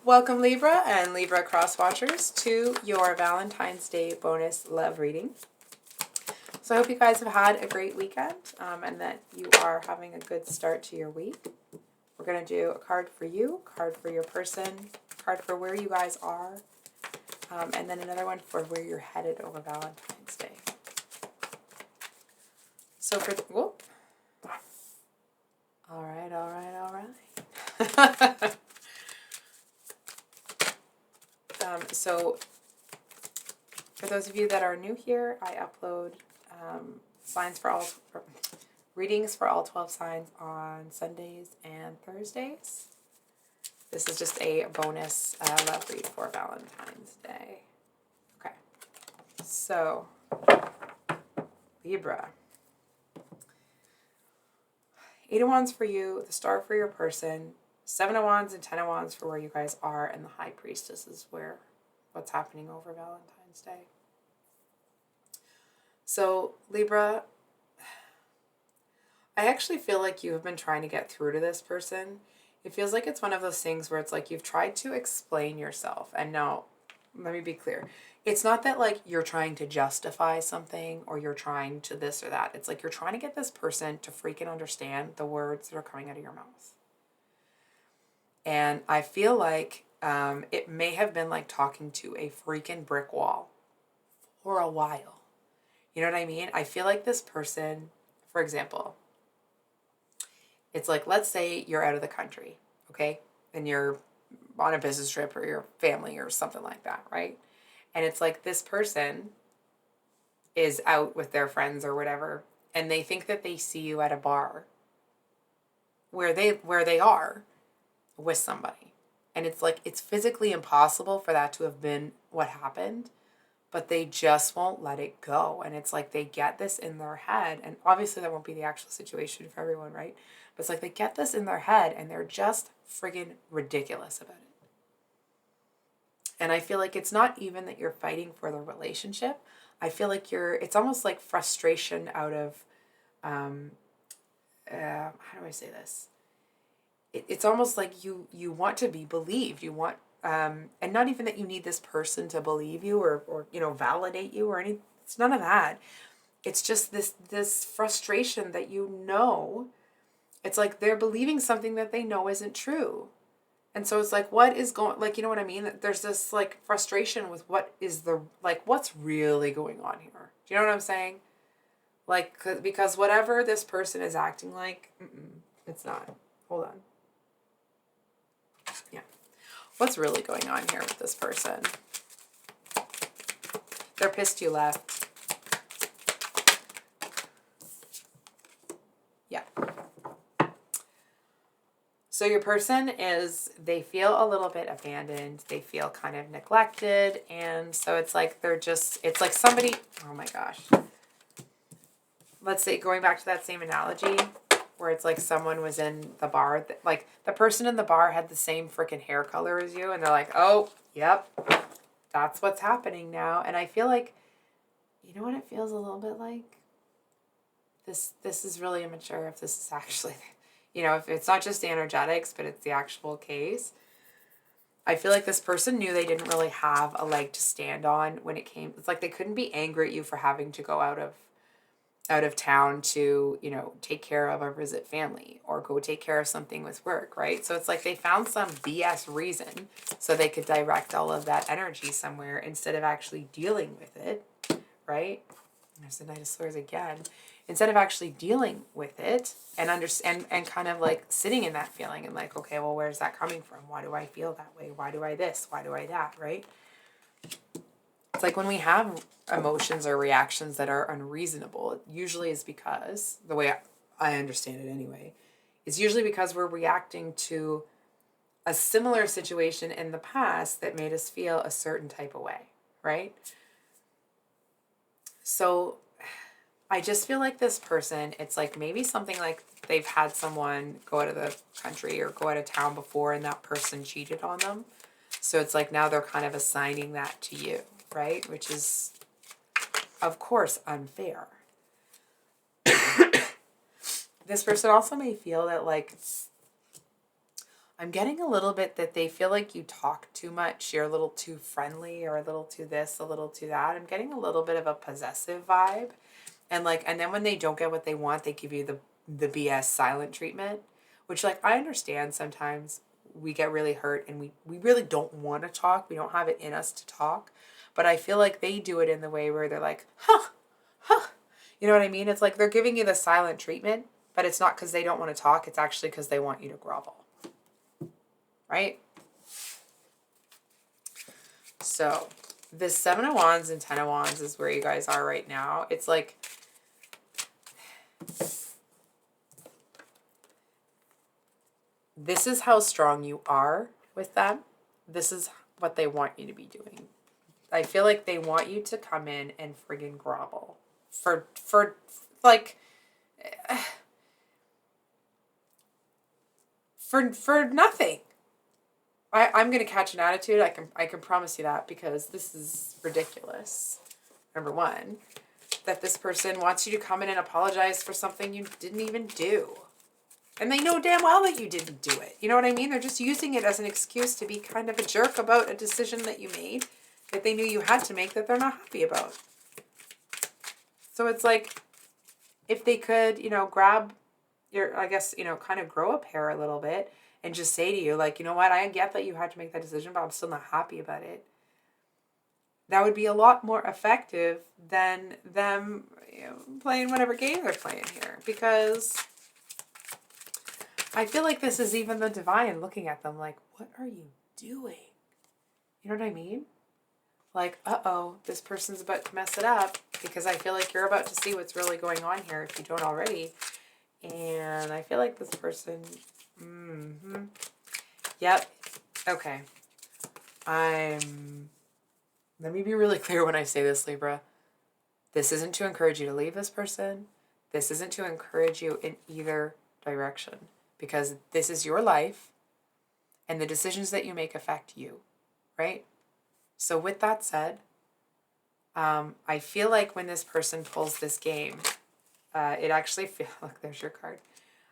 Welcome Libra and Libra cross watchers to your Valentine's Day bonus love reading. So I hope you guys have had a great weekend and that you are having a good start to your week. We're going to do a card for you, card for your person, card for where you guys are, and then another one for where you're headed over Valentine's Day. So for whoop. All right. So for those of you that are new here, I upload readings for all 12 signs on Sundays and Thursdays. This is just a bonus love read for Valentine's Day. Okay, so Libra. 8 of Wands for you, the Star for your person, 7 of Wands and 10 of Wands for where you guys are, and the High Priestess is what's happening over Valentine's Day. So Libra, I actually feel like you have been trying to get through to this person. It feels like it's one of those things where it's like you've tried to explain yourself. And now, let me be clear. It's not that like you're trying to justify something or you're trying to this or that. It's like you're trying to get this person to freaking understand the words that are coming out of your mouth. And I feel like it may have been like talking to a freaking brick wall for a while. You know what I mean? I feel like this person, for example, it's like, let's say you're out of the country, okay? And you're on a business trip or your family or something like that, right? And it's like this person is out with their friends or whatever, and they think that they see you at a bar where they are with somebody. And it's like, it's physically impossible for that to have been what happened, but they just won't let it go. And it's like they get this in their head, and obviously that won't be the actual situation for everyone, right? But it's like they get this in their head and they're just friggin' ridiculous about it. And I feel like it's not even that you're fighting for the relationship. I feel like it's almost like frustration out of, how do I say this? It's almost like you want to be believed. You want, and not even that you need this person to believe you or validate you or anything. It's none of that. It's just this frustration that it's like they're believing something that they know isn't true. And so it's like, what is going, like, you know what I mean? There's this like frustration with what's really going on here. Do you know what I'm saying? Like, because whatever this person is acting like, it's not. Hold on. Yeah. What's really going on here with this person? They're pissed you left. Yeah. So your person they feel a little bit abandoned. They feel kind of neglected. And so it's like it's like somebody, oh my gosh. Let's say, going back to that same analogy, where it's like someone was in the bar, like the person in the bar had the same freaking hair color as you, and they're like, oh, yep, that's what's happening now. And I feel like, you know what it feels a little bit like? This is really immature if this is actually, if it's not just the energetics, but it's the actual case. I feel like this person knew they didn't really have a leg to stand on when it came. It's like they couldn't be angry at you for having to go out of town to, take care of or visit family or go take care of something with work, right? So it's like they found some BS reason so they could direct all of that energy somewhere instead of actually dealing with it, right? There's the Knight of Swords again. Instead of actually dealing with it and understand and kind of like sitting in that feeling and like, okay, well, where's that coming from? Why do I feel that way? Why do I this? Why do I that, right? It's like when we have emotions or reactions that are unreasonable, it usually is because, the way I understand it anyway, it's usually because we're reacting to a similar situation in the past that made us feel a certain type of way, right? So I just feel like this person, it's like maybe something like they've had someone go out of the country or go out of town before and that person cheated on them. So it's like now they're kind of assigning that to you, right? Which is, of course, unfair. This person also may feel that, like, I'm getting a little bit that they feel like you talk too much. You're a little too friendly or a little too this, a little too that. I'm getting a little bit of a possessive vibe. And like, and then when they don't get what they want, they give you the BS silent treatment, which like, I understand sometimes we get really hurt and we really don't want to talk. We don't have it in us to talk. But I feel like they do it in the way where they're like, huh, huh. You know what I mean? It's like they're giving you the silent treatment, but it's not because they don't want to talk. It's actually because they want you to grovel. Right? So this 7 of Wands and 10 of Wands is where you guys are right now. It's like, this is how strong you are with them. This is what they want you to be doing. I feel like they want you to come in and friggin' grovel for like, for nothing. I'm going to catch an attitude. I can promise you that, because this is ridiculous. Number one, that this person wants you to come in and apologize for something you didn't even do. And they know damn well that you didn't do it. You know what I mean? They're just using it as an excuse to be kind of a jerk about a decision that you made, that they knew you had to make, that they're not happy about. So it's like, if they could, you know, grab your, I guess, you know, kind of grow a pair a little bit and just say to you, like, you know what, I get that you had to make that decision, but I'm still not happy about it. That would be a lot more effective than them, you know, playing whatever game they're playing here. Because I feel like this is even the divine looking at them like, what are you doing? You know what I mean? Like, uh-oh, this person's about to mess it up, because I feel like you're about to see what's really going on here if you don't already. And I feel like this person, yep, okay. Let me be really clear when I say this, Libra. This isn't to encourage you to leave this person. This isn't to encourage you in either direction, because this is your life and the decisions that you make affect you, right? So with that said, I feel like when this person pulls this game, it actually feels, look, there's your card.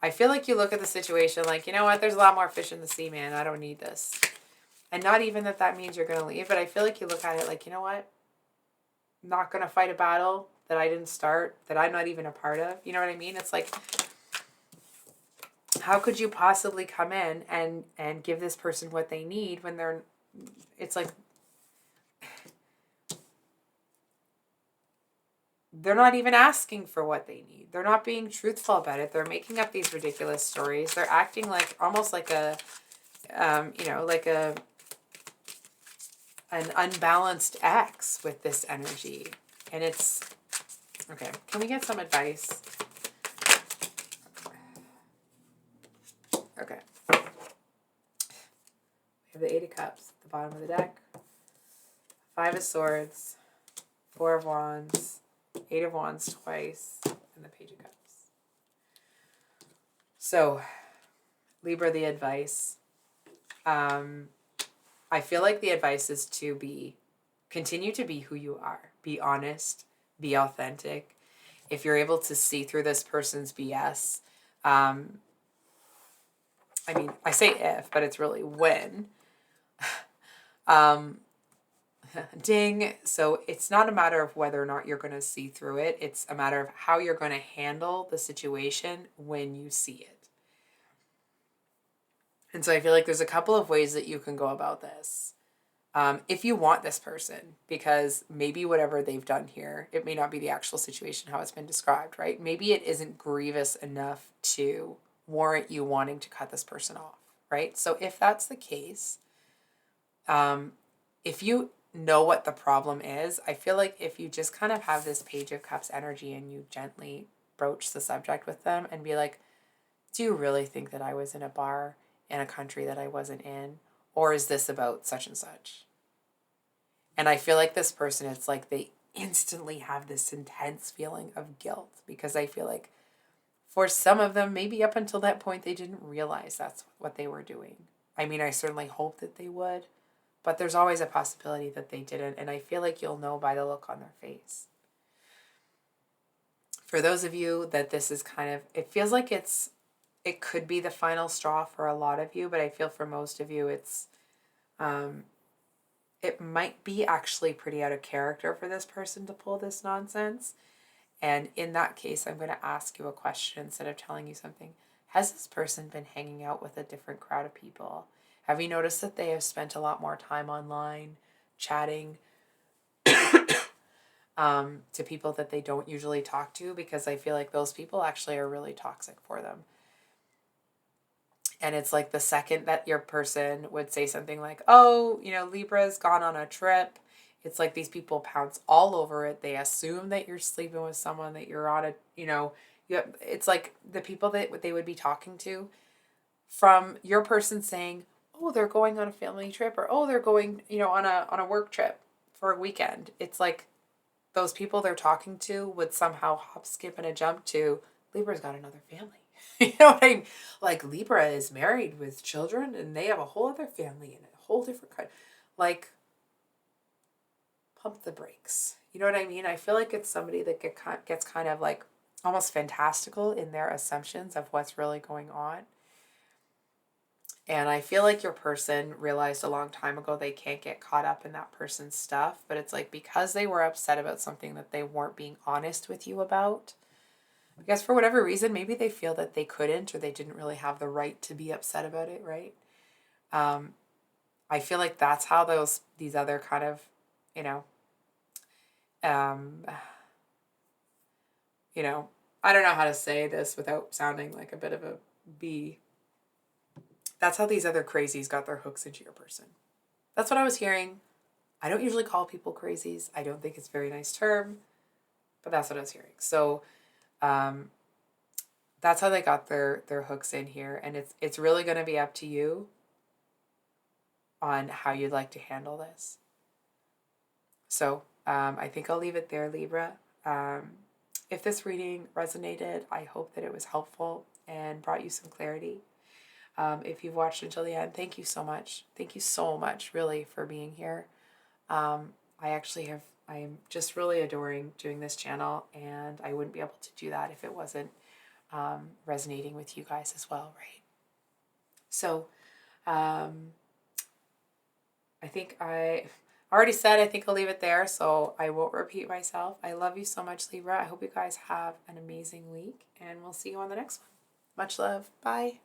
I feel like you look at the situation like, you know what, there's a lot more fish in the sea, man. I don't need this. And not even that means you're going to leave, but I feel like you look at it like, you know what, I'm not going to fight a battle that I didn't start, that I'm not even a part of. You know what I mean? It's like, how could you possibly come in and give this person what they need when they're, it's like, they're not even asking for what they need. They're not being truthful about it. They're making up these ridiculous stories. They're acting like, almost like a, you know, like an unbalanced ex with this energy. And it's, okay, can we get some advice? Okay. We have the 8 of Cups at the bottom of the deck. 5 of Swords. 4 of Wands. 8 of Wands twice. And the Page of Cups. So, Libra, the advice. I feel like the advice is to continue to be who you are. Be honest. Be authentic. If you're able to see through this person's BS, I mean, I say if, but it's really when. Ding. So it's not a matter of whether or not you're going to see through it. It's a matter of how you're going to handle the situation when you see it. And so I feel like there's a couple of ways that you can go about this. If you want this person, because maybe whatever they've done here, it may not be the actual situation how it's been described, right? Maybe it isn't grievous enough to warrant you wanting to cut this person off, right? So if that's the case, if you know what the problem is, I feel like if you just kind of have this Page of Cups energy and you gently broach the subject with them and be like, do you really think that I was in a bar in a country that I wasn't in? Or is this about such and such? And I feel like this person, it's like they instantly have this intense feeling of guilt, because I feel like for some of them, maybe up until that point, they didn't realize that's what they were doing. I mean, I certainly hope that they would, but there's always a possibility that they didn't. And I feel like you'll know by the look on their face. For those of you that this is kind of, it feels like it's it could be the final straw for a lot of you, but I feel for most of you, it might be actually pretty out of character for this person to pull this nonsense. And in that case, I'm going to ask you a question instead of telling you something. Has this person been hanging out with a different crowd of people? Have you noticed that they have spent a lot more time online, chatting to people that they don't usually talk to? Because I feel like those people actually are really toxic for them. And it's like the second that your person would say something like, oh, Libra's gone on a trip, it's like these people pounce all over it. They assume that you're sleeping with someone, that you're on it's like the people that they would be talking to from your person saying, oh, they're going on a family trip, or, oh, they're going, on a work trip for a weekend. It's like those people they're talking to would somehow hop, skip, and a jump to, Libra's got another family. You know what I mean? Like, Libra is married with children and they have a whole other family and a whole different kind. Like, pump the brakes. You know what I mean? I feel like it's somebody that gets kind of like almost fantastical in their assumptions of what's really going on. And I feel like your person realized a long time ago they can't get caught up in that person's stuff. But it's like, because they were upset about something that they weren't being honest with you about, I guess for whatever reason, maybe they feel that they couldn't, or they didn't really have the right to be upset about it, right? I feel like that's how these other kind of, um, I don't know how to say this without sounding like a bit of a bee. That's how these other crazies got their hooks into your person. That's what I was hearing. I don't usually call people crazies. I don't think it's a very nice term, but that's what I was hearing. So, that's how they got their hooks in here, and it's really going to be up to you on how you'd like to handle this. So I think I'll leave it there, Libra. If this reading resonated, I hope that it was helpful and brought you some clarity. If you've watched until the end, thank you so much. Thank you so much, really, for being here. I'm just really adoring doing this channel, and I wouldn't be able to do that if it wasn't resonating with you guys as well, right? So, I think I already said I think I'll leave it there, so I won't repeat myself. I love you so much, Libra. I hope you guys have an amazing week, and we'll see you on the next one. Much love. Bye.